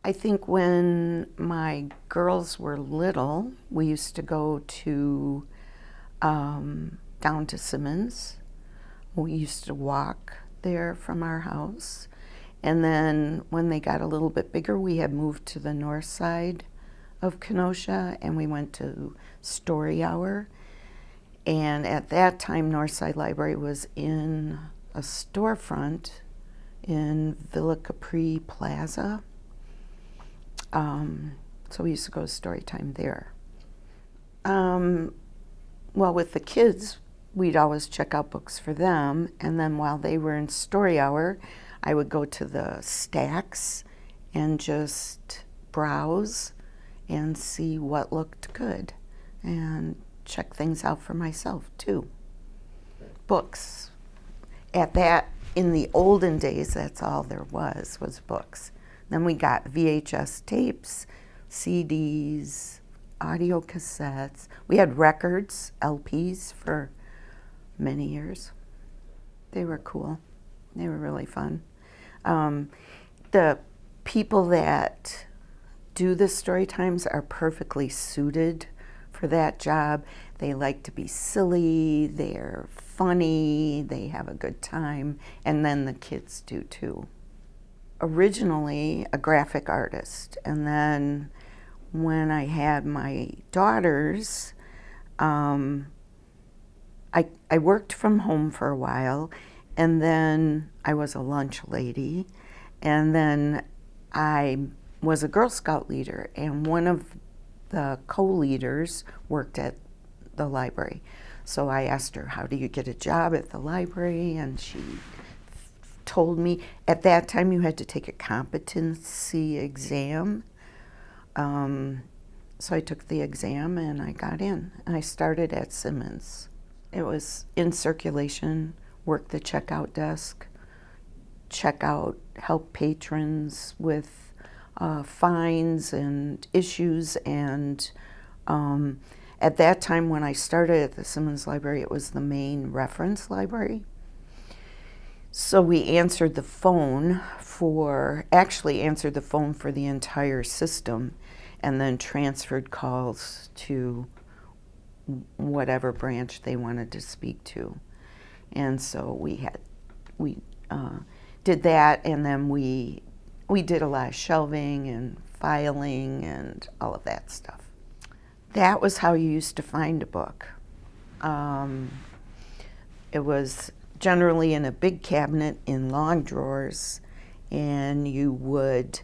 I think when my girls were little, we used to go to down to Simmons. We used to walk there from our house. And then when they got a little bit bigger, we had moved to the north side of Kenosha and we went to Story Hour. And at that time, Northside Library was in a storefront in Villa Capri Plaza. So we used to go to story time there. Well, with the kids, we'd always check out books for them. And then while they were in Story Hour, I would go to the stacks and just browse and see what looked good and check things out for myself too. Books. In the olden days, that's all there was books. Then we got VHS tapes, CDs, audio cassettes. We had records, LPs for many years. They were cool. They were really fun. The people that do the story times are perfectly suited for that job. They like to be silly, they're funny, they have a good time, and then the kids do too. Originally a graphic artist, and then when I had my daughters, I worked from home for a while, and then I was a lunch lady, and then I was a Girl Scout leader, and one of the co-leaders worked at the library. So I asked her, how do you get a job at the library? And she told me, at that time you had to take a competency exam. So I took the exam and I got in. And I started at Simmons. It was in circulation, worked the checkout desk, help patrons with fines and issues. And at that time when I started at the Simmons Library, it was the main reference library. So we answered the phone for the entire system and then transferred calls to whatever branch they wanted to speak to. And so we did that, and then we did a lot of shelving and filing and all of that stuff. That was how you used to find a book. It was generally in a big cabinet in long drawers, and you would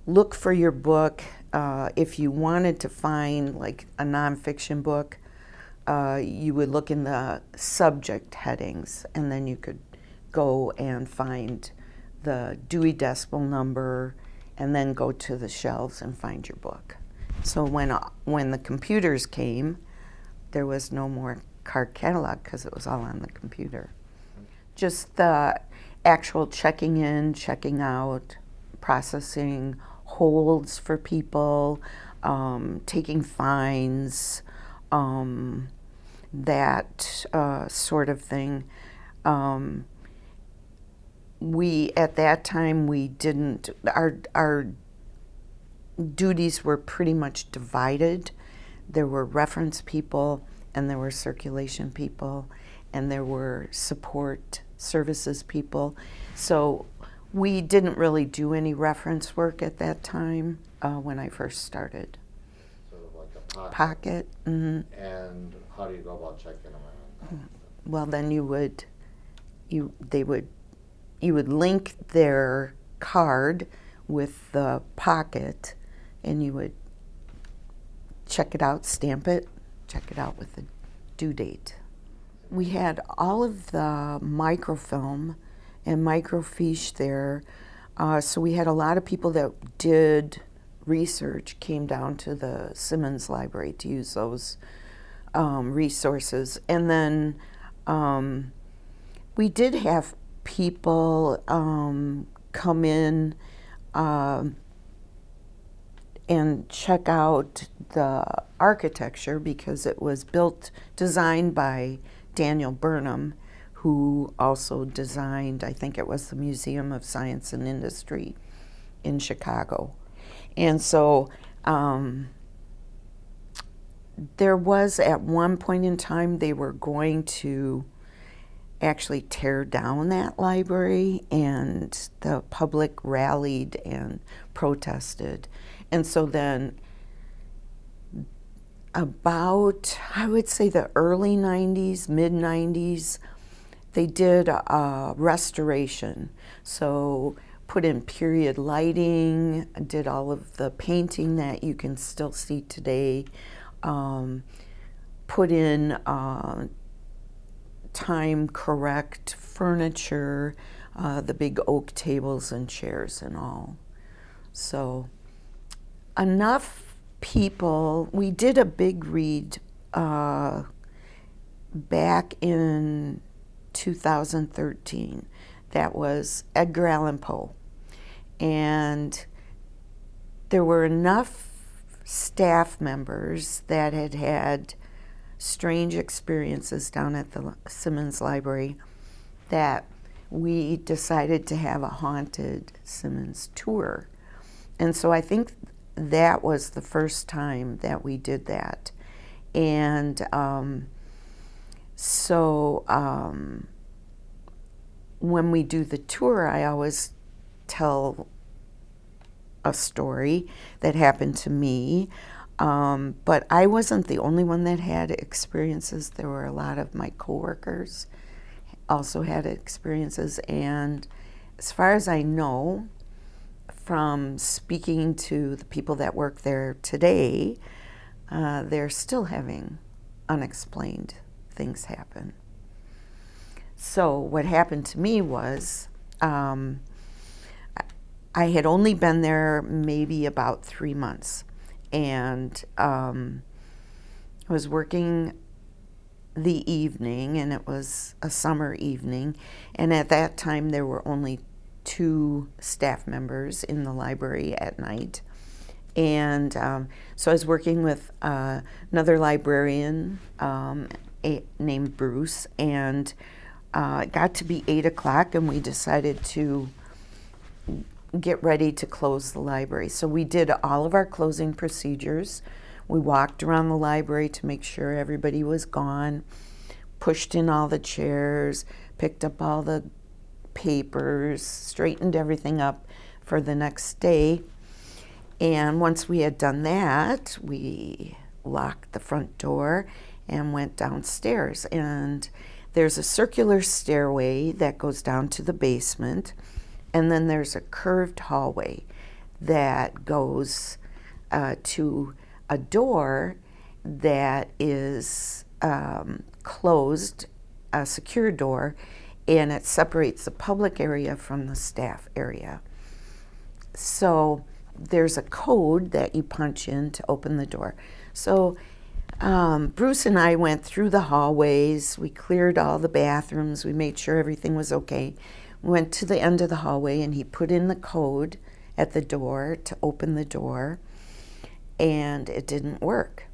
look for your book. If you wanted to find like a nonfiction book, you would look in the subject headings, and then you could go and find the Dewey Decimal number and then go to the shelves and find your book. So when the computers came, there was no more card catalog because it was all on the computer. Just the actual checking in, checking out, processing holds for people, taking fines, that sort of thing. At that time, our duties were pretty much divided. There were reference people, and there were circulation people, and there were support services people. So we didn't really do any reference work at that time when I first started. Sort of like a Pocket. Mm-hmm. And how do you go about checking them out? Well, then you would link their card with the pocket, and you would check it out, stamp it, check it out with the due date. We had all of the microfilm and microfiche there, so we had a lot of people that did research came down to the Simmons Library to use those resources. And then we did have people come in and check out the architecture because it was designed by Daniel Burnham, who also designed, I think it was the Museum of Science and Industry in Chicago. And so there was, at one point in time, they were going to actually tear down that library, and the public rallied and protested. And so then about, I would say, the early 90s, mid 90s, they did a restoration. So put in period lighting, did all of the painting that you can still see today, put in time correct furniture, the big oak tables and chairs and all. So enough people. We did a big read back in 2013. That was Edgar Allan Poe. And there were enough staff members that had had strange experiences down at the Simmons Library that we decided to have a haunted Simmons tour. And so I think that was the first time that we did that. And when we do the tour, I always tell a story that happened to me. But I wasn't the only one that had experiences. There were a lot of my coworkers also had experiences. And as far as I know, from speaking to the people that work there today, they're still having unexplained things happen. So what happened to me was I had only been there maybe about 3 months, and I was working the evening, and it was a summer evening, and at that time there were only 2 staff members in the library at night. And so I was working with another librarian named Bruce, and it got to be 8 o'clock, and we decided to get ready to close the library. So we did all of our closing procedures. We walked around the library to make sure everybody was gone, pushed in all the chairs, picked up all the papers, straightened everything up for the next day. And once we had done that, we locked the front door and went downstairs. And there's a circular stairway that goes down to the basement, and then there's a curved hallway that goes to a door that is closed, a secure door, and it separates the public area from the staff area. So there's a code that you punch in to open the door. So Bruce and I went through the hallways. We cleared all the bathrooms. We made sure everything was okay. We went to the end of the hallway, and he put in the code at the door to open the door, and it didn't work.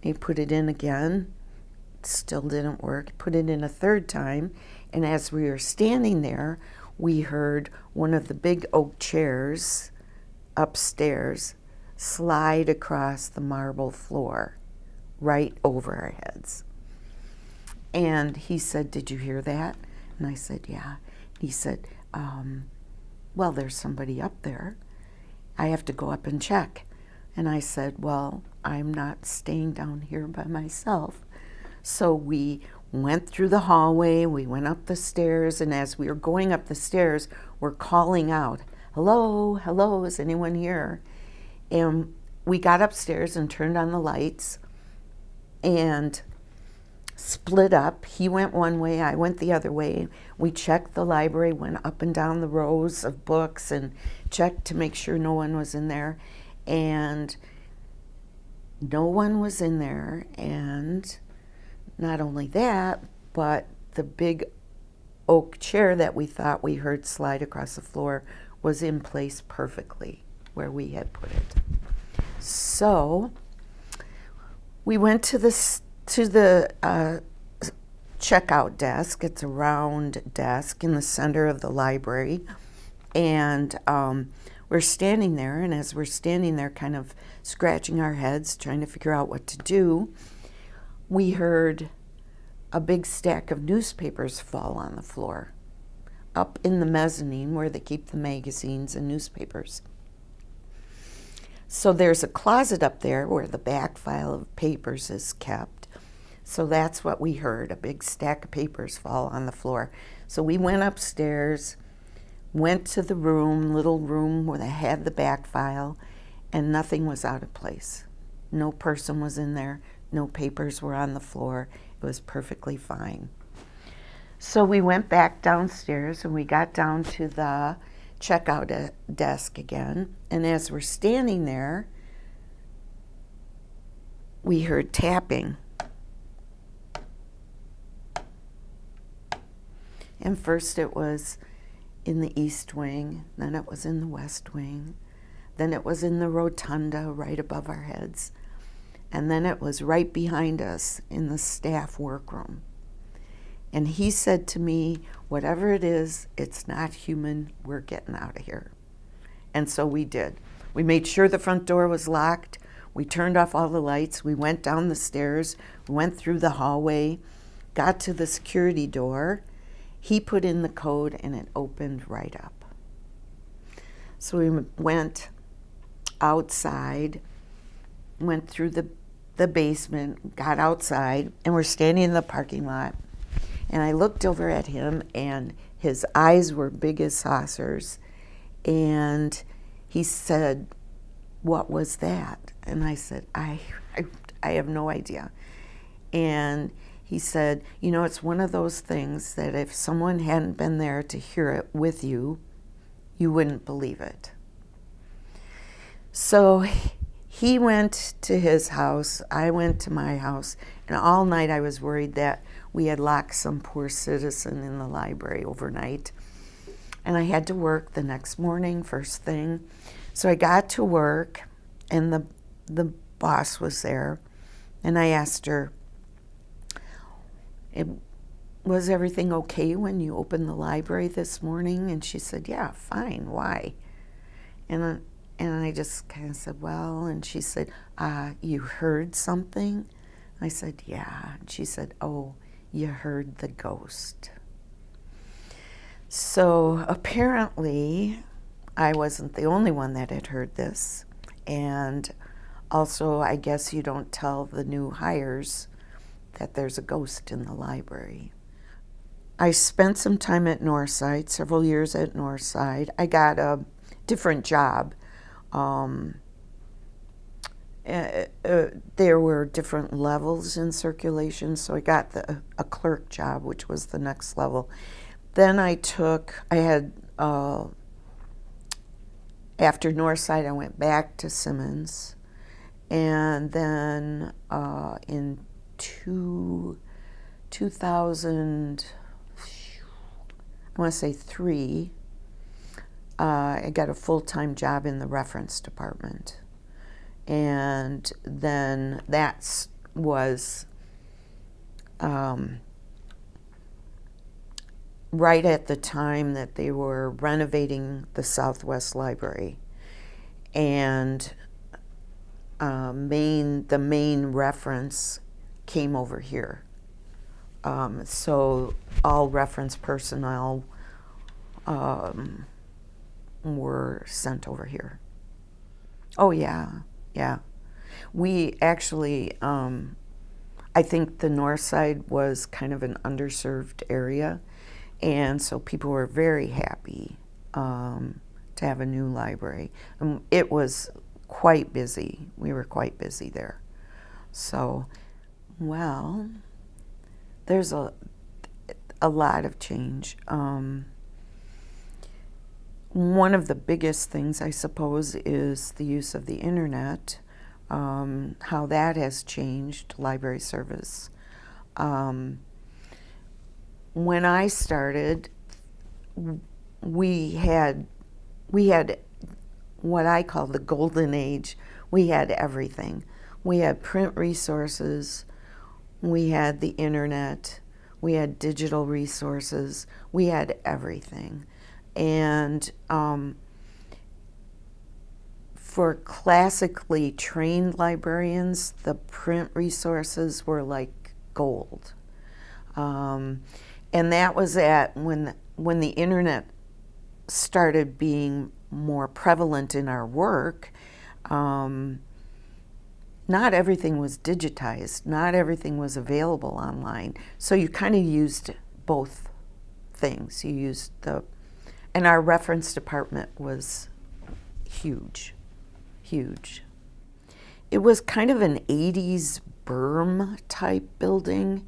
He put it in again. It still didn't work. He put it in a third time, and as we were standing there, we heard one of the big oak chairs upstairs slide across the marble floor right over our heads. And he said, "Did you hear that?" And I said, "Yeah." He said, "Well, there's somebody up there. I have to go up and check." And I said, "Well, I'm not staying down here by myself." So we went through the hallway, we went up the stairs, and as we were going up the stairs, we're calling out, "Hello, hello, is anyone here?" And we got upstairs and turned on the lights and split up. He went one way, I went the other way. We checked the library, went up and down the rows of books and checked to make sure no one was in there. And no one was in there. And not only that, but the big oak chair that we thought we heard slide across the floor was in place perfectly where we had put it. So we went to the checkout desk. It's a round desk in the center of the library, and we're standing there, and as we're standing there kind of scratching our heads, trying to figure out what to do, we heard a big stack of newspapers fall on the floor up in the mezzanine where they keep the magazines and newspapers. So there's a closet up there where the back file of papers is kept. So that's what we heard, a big stack of papers fall on the floor. So we went upstairs, went to the little room where they had the back file, and nothing was out of place. No person was in there, no papers were on the floor. It was perfectly fine. So we went back downstairs and we got down to the checkout desk again. And as we're standing there, we heard tapping. And first it was in the east wing, then it was in the west wing, then it was in the rotunda right above our heads, and then it was right behind us in the staff workroom. And he said to me, whatever it is, it's not human, we're getting out of here. And so we did. We made sure the front door was locked, we turned off all the lights, we went down the stairs, we went through the hallway, got to the security door. He put in the code and it opened right up. So we went outside, went through the basement, got outside, and we're standing in the parking lot. And I looked over at him, and his eyes were big as saucers. And he said, "What was that?" And I said, I have no idea. And he said, "You know, it's one of those things that if someone hadn't been there to hear it with you, you wouldn't believe it." So he went to his house, I went to my house, and all night I was worried that we had locked some poor citizen in the library overnight. And I had to work the next morning, first thing. So I got to work, and the boss was there, and I asked her, "Was everything okay when you opened the library this morning?" And she said, "Yeah, fine, why?" And I just kind of said, "Well," and she said, "You heard something?" I said, "Yeah." And she said, "Oh, you heard the ghost." So apparently I wasn't the only one that had heard this. And also, I guess you don't tell the new hires that there's a ghost in the library. I spent some time at Northside, several years at Northside. I got a different job. There were different levels in circulation, so I got a clerk job, which was the next level. Then after Northside, I went back to Simmons, and then in 2000, I want to say 3, I got a full-time job in the reference department. And then that was right at the time that they were renovating the Southwest Library. And the main reference came over here. So all reference personnel were sent over here. Oh, yeah. Yeah. We actually, I think the north side was kind of an underserved area, and so people were very happy to have a new library. It was quite busy. We were quite busy there. So, well, there's a lot of change. One of the biggest things, I suppose, is the use of the internet, how that has changed library service. When I started, we had what I call the golden age. We had everything. We had print resources, we had the internet, we had digital resources, we had everything. And for classically trained librarians, the print resources were like gold. And that was when the internet started being more prevalent in our work. Not everything was digitized. Not everything was available online. So you kind of used both things. You used and our reference department was huge, huge. It was kind of an 80s berm type building.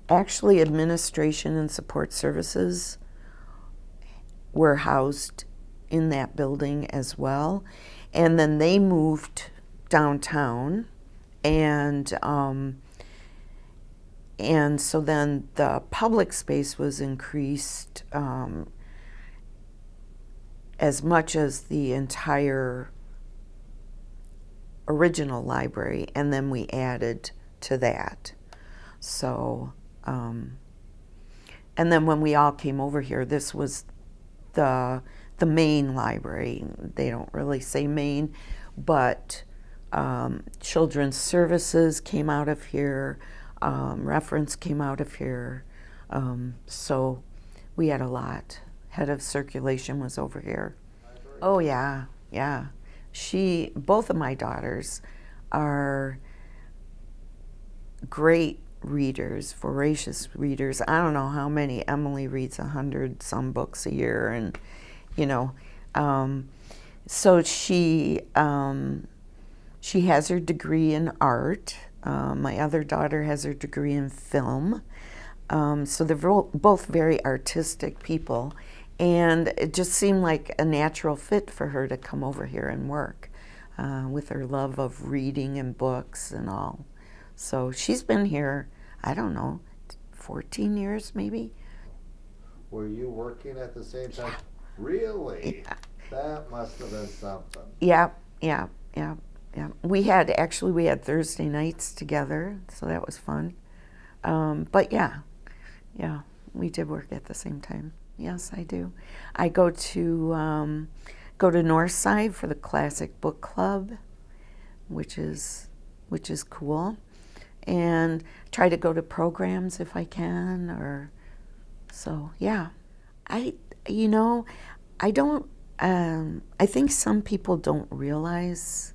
Actually administration and support services were housed in that building as well. And then they moved downtown, and so then the public space was increased as much as the entire original library, and then we added to that. So, and then when we all came over here, this was the main library. They don't really say main, but children's services came out of here, reference came out of here. So we had a lot. Head of circulation was over here. Oh yeah, yeah. Both of my daughters are great readers, voracious readers. I don't know how many. Emily reads 100-some books a year, and so she has her degree in art. My other daughter has her degree in film. So they're both very artistic people, and it just seemed like a natural fit for her to come over here and work with her love of reading and books and all. So she's been here, I don't know, 14 years maybe. Were you working at the same time? Really? Yeah. That must have been something. Yeah. We had Thursday nights together, so that was fun. But yeah, we did work at the same time. Yes, I do. I go to Northside for the Classic Book Club, which is cool, and try to go to programs if I can. Or so yeah. I don't. I think some people don't realize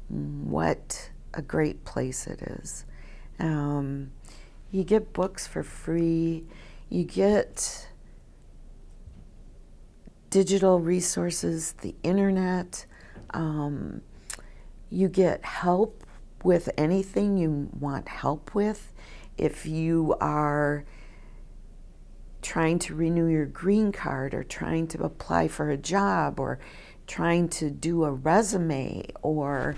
what a great place it is. You get books for free. You get digital resources, the internet. You get help with anything you want help with. If you are trying to renew your green card, or trying to apply for a job, or trying to do a resume, or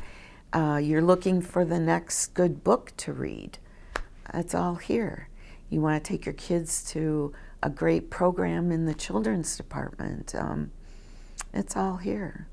you're looking for the next good book to read, it's all here. You want to take your kids to a great program in the children's department, it's all here.